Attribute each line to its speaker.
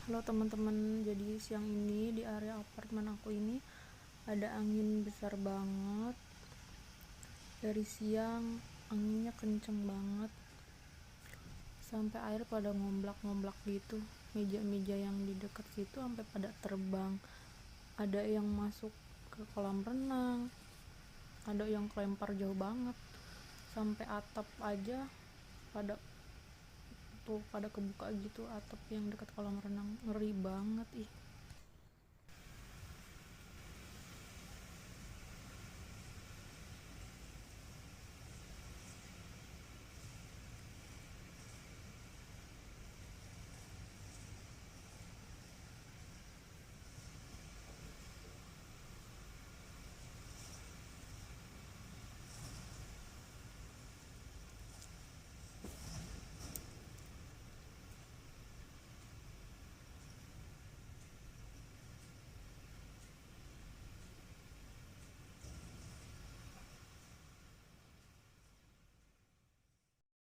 Speaker 1: Halo teman-teman, jadi siang ini di area apartemen aku ini ada angin besar banget. Dari siang anginnya kenceng banget sampai air pada ngomblak-ngomblak gitu. Meja-meja yang di dekat situ sampai pada terbang. Ada yang masuk ke kolam renang, ada yang kelempar jauh banget. Sampai atap aja pada kebuka gitu, atap yang dekat kolam renang. Ngeri banget ih.